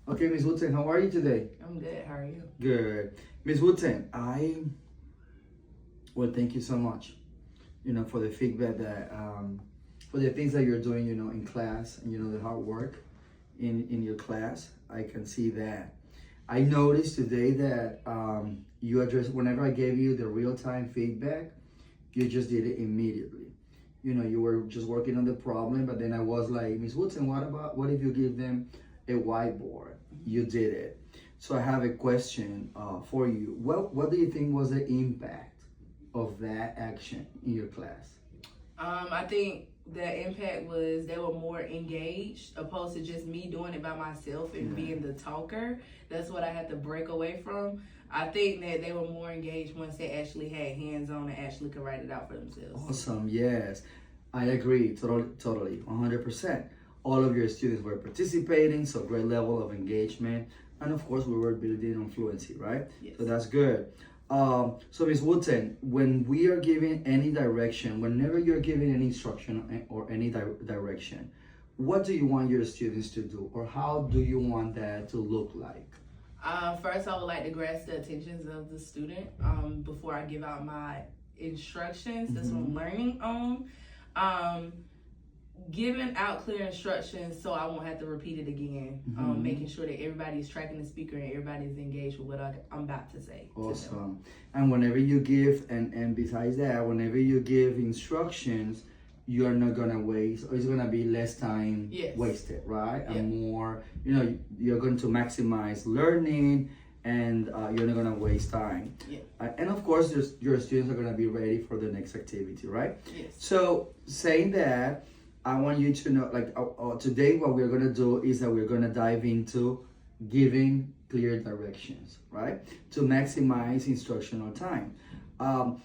Okay, Miss Wooten, how are you today? I'm good. How are you? Good. Miss Wooten, well, thank you so much, for the feedback that, for the things that you're doing, in class and, the hard work in your class. I can see that. I noticed today that you addressed, whenever I gave you the real-time feedback, you just did it immediately. You were just working on the problem, but then I was like, Miss Woodson, what if you give them a whiteboard? You did it. So I have a question for you. What do you think was the impact of that action in your class? I think the impact was they were more engaged opposed to just me doing it by myself and being the talker. That's what I had to break away from. I think that they were more engaged once they actually had hands on and actually could write it out for themselves. Awesome, yes. I agree, totally, 100%. All of your students were participating, so great level of engagement. And of course, we were building on fluency, right? Yes. So that's good. So Ms. Wooten, when we are giving any direction, whenever you're giving any instruction or any direction, what do you want your students to do, or how do you want that to look like? First, I would like to grasp the attentions of the student before I give out my instructions. That's what I'm learning on. Giving out clear instructions so I won't have to repeat it again. Making sure that everybody's tracking the speaker and everybody's engaged with what I'm about to say. Awesome. And whenever you give, and besides that, whenever you give instructions, you're not gonna waste, or it's gonna be less time wasted, right? And more, you're going to maximize learning, and you're not gonna waste time. And of course, your students are gonna be ready for the next activity, right? Yes. So saying that, I want you to know, today what we're gonna do is that we're gonna dive into giving clear directions, right? To maximize instructional time.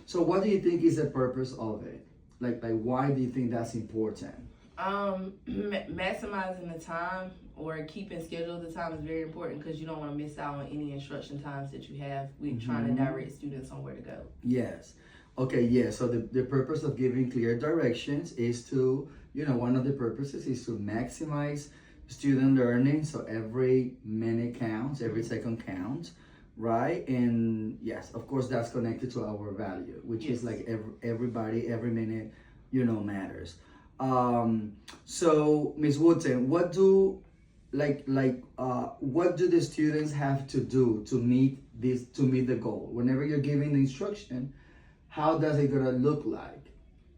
So what do you think is the purpose of it? Like why do you think that's important? Maximizing the time or keeping schedule of the time is very important because you don't want to miss out on any instruction times that you have with trying to direct students on where to go. Yes. Okay, yeah. So the purpose of giving clear directions is to, one of the purposes is to maximize student learning. So every minute counts, every second counts, right? And yes, of course, that's connected to our value, which is like everybody, every minute, matters. So Ms. Wooten, what do the students have to do to meet the goal? Whenever you're giving the instruction, how does it gonna look like?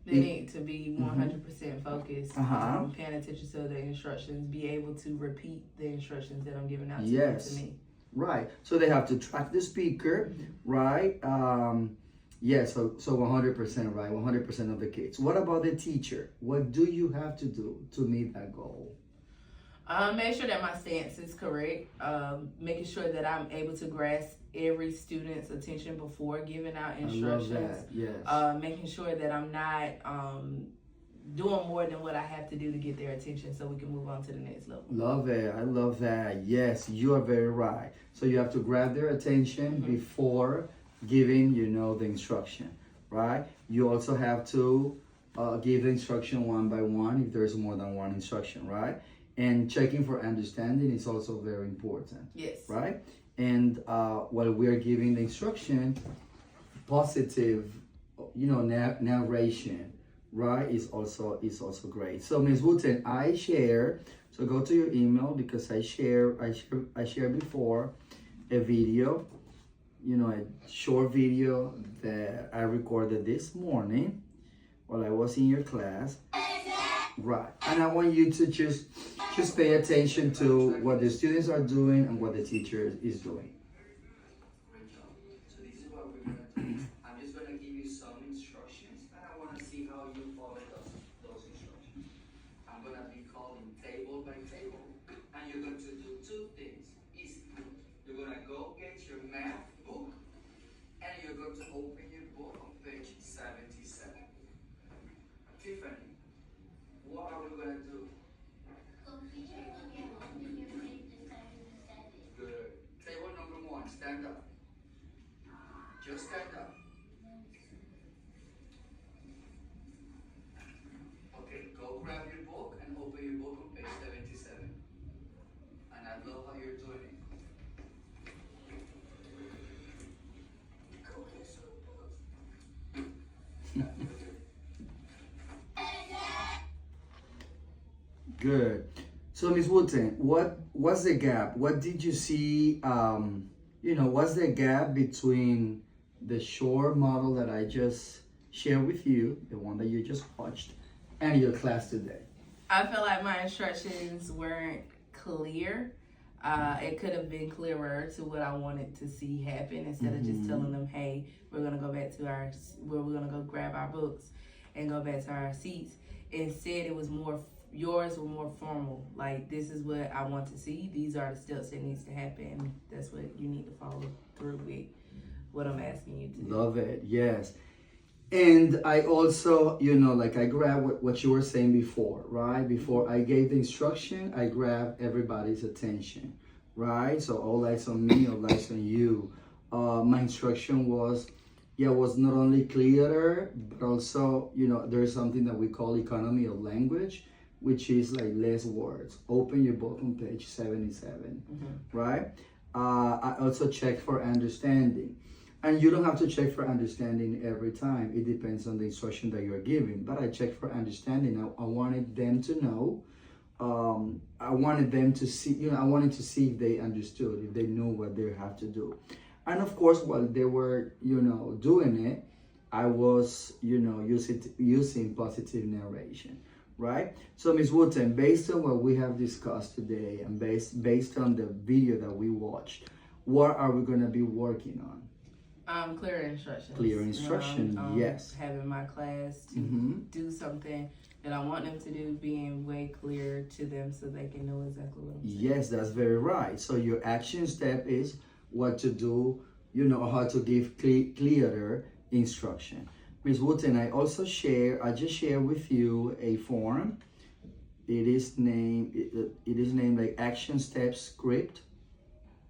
They need to be 100% focused, paying attention to the instructions, be able to repeat the instructions that I'm giving out to me. Right. So they have to track the speaker, right? So 100%, right? 100% of the kids. What about the teacher? What do you have to do to meet that goal? Make sure that my stance is correct. Making sure that I'm able to grasp every student's attention before giving out instructions. I love that. Yes. Making sure that I'm not doing more than what I have to do to get their attention so we can move on to the next level. Love it. I love that. Yes, you are very right. So you have to grab their attention before giving, the instruction, right? You also have to give the instruction one by one if there's more than one instruction, right? And checking for understanding is also very important. Yes. Right? And while we're giving the instruction, positive, narration, right, is also great. So Ms. Wooten, I share. So go to your email because I shared before a video, a short video that I recorded this morning while I was in your class. Right. And I want you to just pay attention to what the students are doing and what the teacher is doing. So this is what we're going to do. I'm just going to give you some instructions and I want to see how you follow those instructions. I'm going to be calling table by table and you're going to do two things. Easy. You're going to go get your math book and you're going to open your book on page 77. Tiffany, what are we going to do? Good. Table number one, stand up. Just stand up. Okay, go grab your book and open your book on page 77. And at love how you're doing it. Good. So, Miss Wooten, what's the gap? What did you see? What's the gap between the short model that I just shared with you, the one that you just watched, and your class today? I feel like my instructions weren't clear. It could have been clearer to what I wanted to see happen instead of just telling them, hey, we're going to go back to we're going to go grab our books and go back to our seats. Instead, it was yours were more formal. Like, this is what I want to see. These are the steps that needs to happen. That's what you need to follow through with what I'm asking you to do. Love it. Yes. And I also, I grabbed what you were saying before, right? Before I gave the instruction, I grabbed everybody's attention, right? So all eyes on me, all eyes on you. My instruction was not only clearer, but also, there's something that we call economy of language, which is like less words. Open your book on page 77, right? I also check for understanding. And you don't have to check for understanding every time. It depends on the instruction that you're giving. But I checked for understanding. I wanted them to know. I wanted them to see, I wanted to see if they understood, if they knew what they have to do. And of course, while they were, doing it, I was, using positive narration, right? So, Ms. Wooten, based on what we have discussed today and based on the video that we watched, what are we going to be working on? Clear instructions. Clear instruction, yes. Having my class to do something that I want them to do, being way clearer to them so they can know exactly what I'm saying. Yes, that's very right. So your action step is what to do, how to give clearer instruction. Ms. Wooten, I just shared with you a form. It is named like action step script.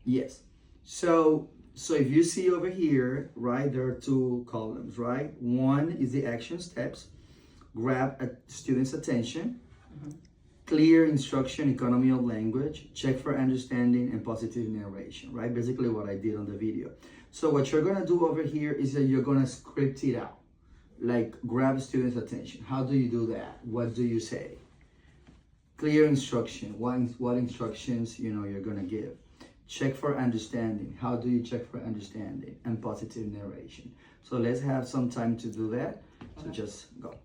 Yes. So if you see over here, right, there are two columns, right? One is the action steps, grab a student's attention, clear instruction, economy of language, check for understanding, and positive narration, right? Basically what I did on the video. So what you're gonna do over here is that you're gonna script it out, like grab a student's attention. How do you do that? What do you say? Clear instruction, what instructions, you're gonna give. Check for understanding. How do you check for understanding? And positive narration. So let's have some time to do that. So just go.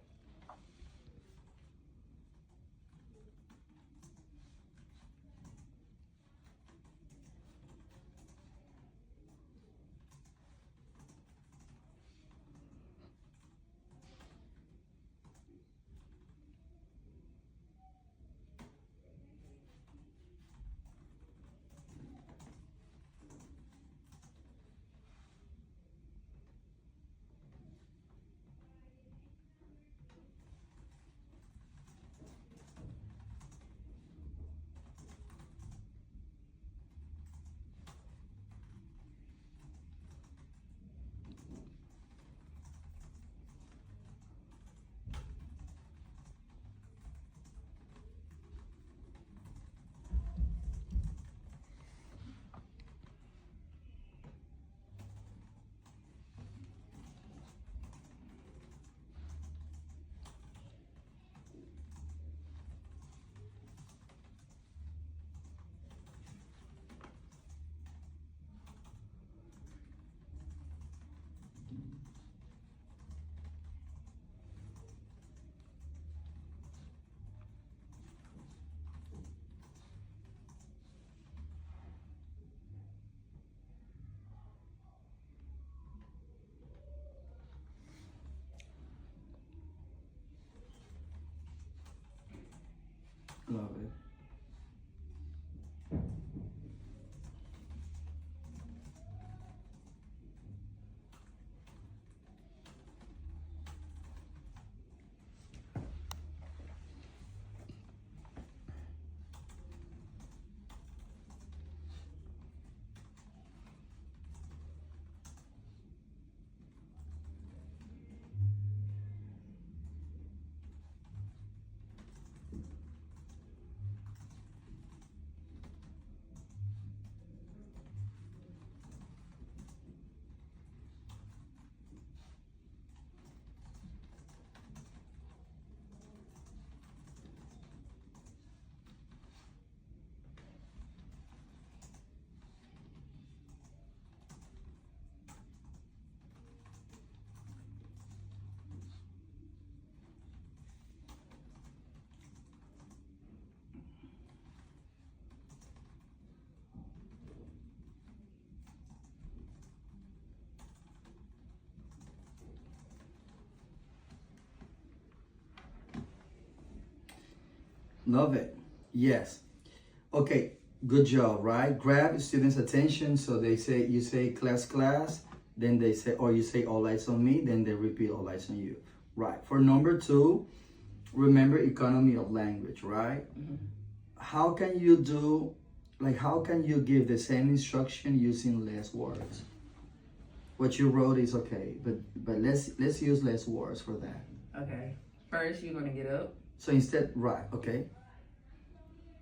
Love it. Yes. Okay. Good job, right? Grab students' attention. So they say, you say class, class, then they say, or you say all eyes on me, then they repeat all eyes on you. Right. For number 2, remember economy of language, right? How can you do, like, how can you give the same instruction using less words? What you wrote is okay, but let's use less words for that. Okay. First, you're gonna get up, So instead, right? Okay.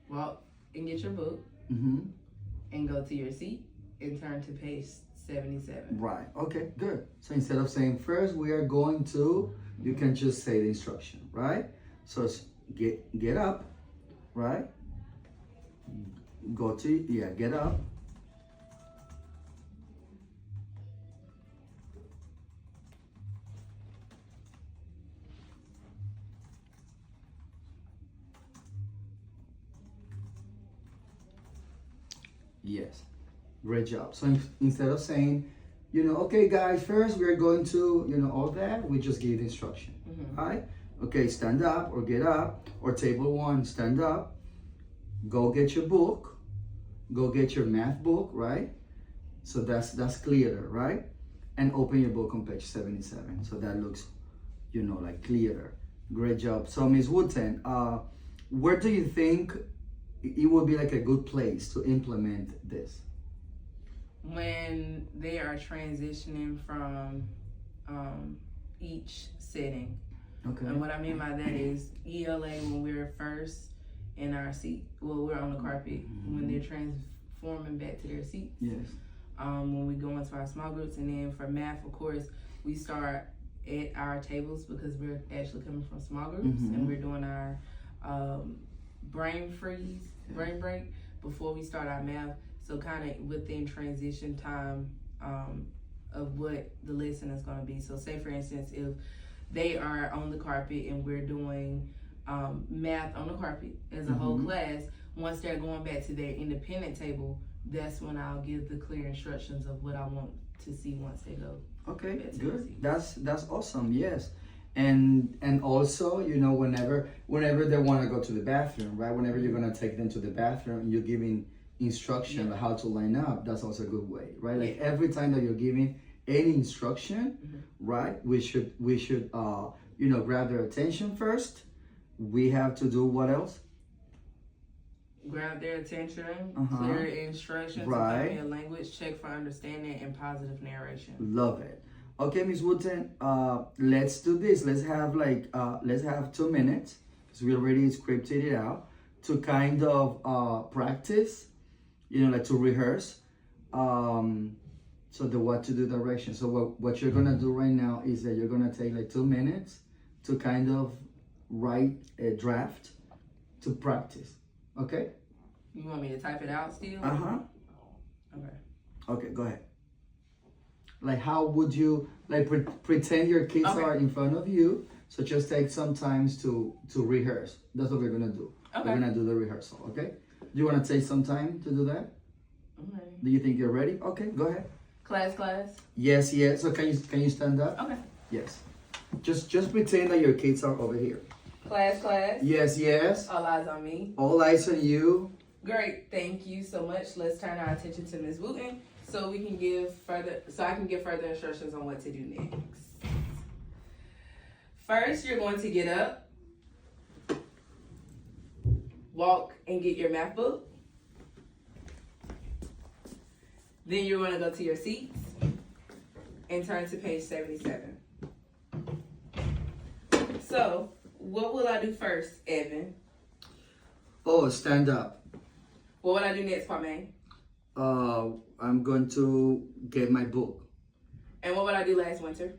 walk and get your book, and go to your seat and turn to page 77. Right. Okay. Good. So instead of saying first we are going to, you can just say the instruction, right? So it's get up, right? Go to get up. Yes, great job. So instead of saying, okay, guys, first we are going to, all that, we just give the instruction, right? Okay, stand up or get up, or table 1, stand up, go get your book, go get your math book, right? So that's clearer, right? And open your book on page 77. So that looks, like clearer. Great job. So Ms. Wooten, where do you think it would be like a good place to implement this? When they are transitioning from each setting. Okay. And what I mean by that is ELA when we're first in our seat. Well, we're on the carpet. When they're transforming back to their seats. Yes. When we go into our small groups. And then for math, of course, we start at our tables because we're actually coming from small groups. And we're doing our brain break before we start our math. So kind of within transition time of what the lesson is going to be. So say for instance, if they are on the carpet and we're doing math on the carpet as a whole class, once they're going back to their independent table, that's when I'll give the clear instructions of what I want to see once they go. Okay, good. That's awesome. Yes. And also, whenever they want to go to the bathroom, right? Whenever you're gonna take them to the bathroom and you're giving instruction on how to line up, that's also a good way, right? Like every time that you're giving any instruction, right? We should grab their attention first. We have to do what else? Grab their attention, clear instructions, right? A language check for understanding and positive narration. Love it. Okay, Ms. Wooten, let's do this. Let's have 2 minutes because we already scripted it out to kind of practice, like to rehearse. So the what to do direction. So what you're gonna do right now is that you're gonna take like 2 minutes to kind of write a draft to practice. Okay? You want me to type it out still? Okay. Okay, go ahead. Like how would you pretend your kids are in front of you? So just take some time to rehearse. That's what we're gonna do. Okay. We're gonna do the rehearsal. Okay. Do you want to take some time to do that? I'm ready. Do you think you're ready? Okay, go ahead. Class. Yes. So can you stand up? Okay. Yes. Just pretend that your kids are over here. Class. Yes. All eyes on me. All eyes on you. Great, thank you so much. Let's turn our attention to Ms. Wooten so I can give further instructions on what to do next. First, you're going to get up, walk and get your math book. Then you're going to go to your seats and turn to page 77. So, what will I do first, Evan? Oh, stand up. What would I do next, Kwame? I'm going to get my book. And what would I do last winter?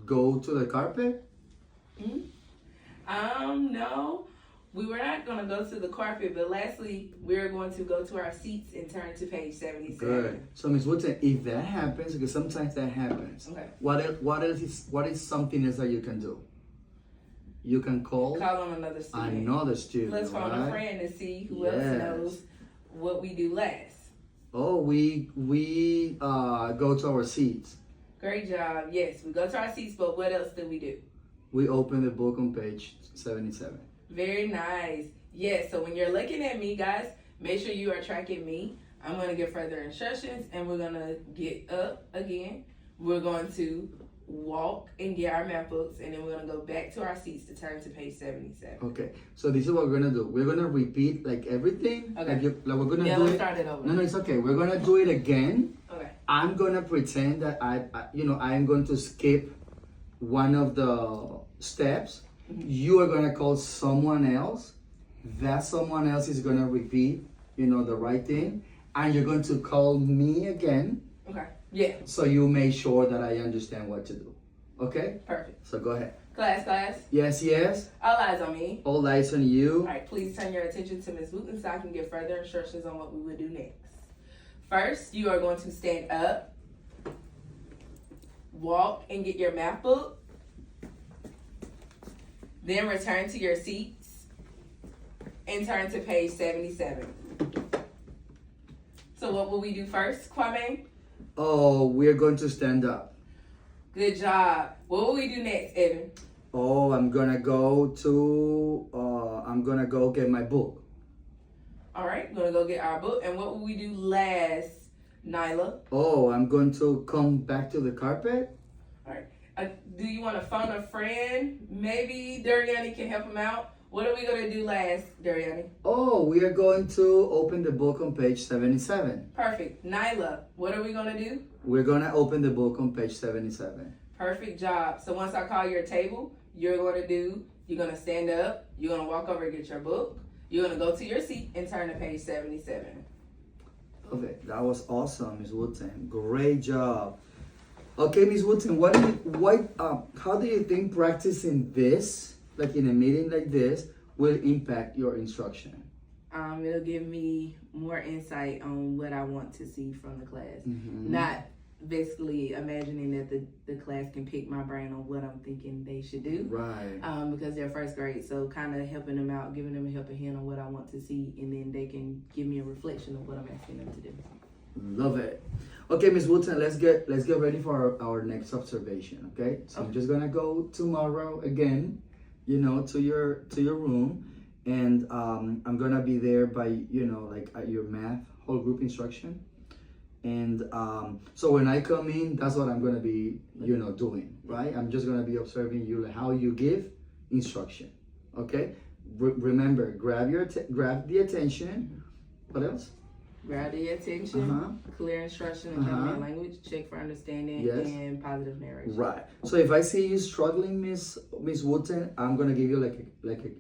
Go to the carpet? No. We were not going to go to the carpet, but lastly, we're going to go to our seats and turn to page 77. Good. So, Ms. Wooten, if that happens, because sometimes that happens, okay. What is something else that you can do? You can call on another student. Let's phone a friend and see who else knows what we do last. Oh, we go to our seats. Great job. Yes, we go to our seats, but what else do we do? we open the book on page 77. Very nice. Yes, so when you're looking at me, guys, make sure you are tracking me. I'm going to give further instructions, and we're going to get up again. We're going to walk and get our map books, and then we're going to go back to our seats to turn to page 77. Okay, so this is what we're going to do. We're going to repeat like everything. Okay. Like we're going to Yeah, do let's it. start it over. No, it's okay. We're going to do it again. Okay. I'm going to pretend that I'm going to skip one of the steps. You are going to call someone else. That someone else is going to repeat, the right thing. And you're going to call me again. Okay. Yeah. So you make sure that I understand what to do. Okay? Perfect. So go ahead. Class. Yes, yes. All eyes on me. All eyes on you. All right, please turn your attention to Ms. Wooten so I can give further instructions on what we will do next. First, you are going to stand up, walk and get your math book, then return to your seats and turn to page 77. So what will we do first, Kwame? Oh, we're going to stand up. Good job. What will we do next, Evan? Oh, I'm gonna go get my book. All right, we're going to go get our book. And what will we do last, Nyla? Oh, I'm going to come back to the carpet. All right. Do you want to phone a friend? Maybe Dariani can help him out. What are we going to do last, Dariani? Oh, we are going to open the book on page 77. Perfect. Nyla, what are we going to do? We're gonna open the book on page 77. Perfect job. So once I call your table, you're going to stand up, you're going to walk over and get your book, you're going to go to your seat and turn to page 77. Okay, that was awesome, Ms. Wooten. Great job. Okay, Ms. Wooten, how do you think practicing this, like in a meeting like this, will impact your instruction? It'll give me more insight on what I want to see from the class. Mm-hmm. Not basically imagining that the class can pick my brain on what I'm thinking they should do. Right. Because they're first grade, so kind of helping them out, giving them a helping hand on what I want to see, and then they can give me a reflection of what I'm asking them to do. Love it. Okay, Ms. Wooten, let's get ready for our next observation. Okay, so I'm just gonna go tomorrow again, to your room, and I'm gonna be there by like at your math whole group instruction, and so when I come in, that's what I'm gonna be doing, right? I'm just gonna be observing you, like how you give instruction. Okay, remember, grab the attention. What else? Grab the attention, clear instruction in common language, check for understanding, Yes. and positive narration. Right. So if I see you struggling, Miss Wooten, I'm gonna give you like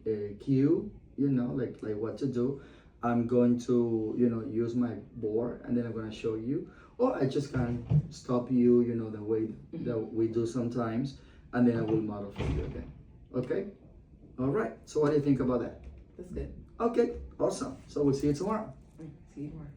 a cue, like what to do. I'm going to use my board, and then I'm gonna show you, or I just can stop you, the way that we do sometimes, and then I will model for you again. Okay. All right. So what do you think about that? That's good. Okay. Awesome. So we'll see you tomorrow. See you tomorrow.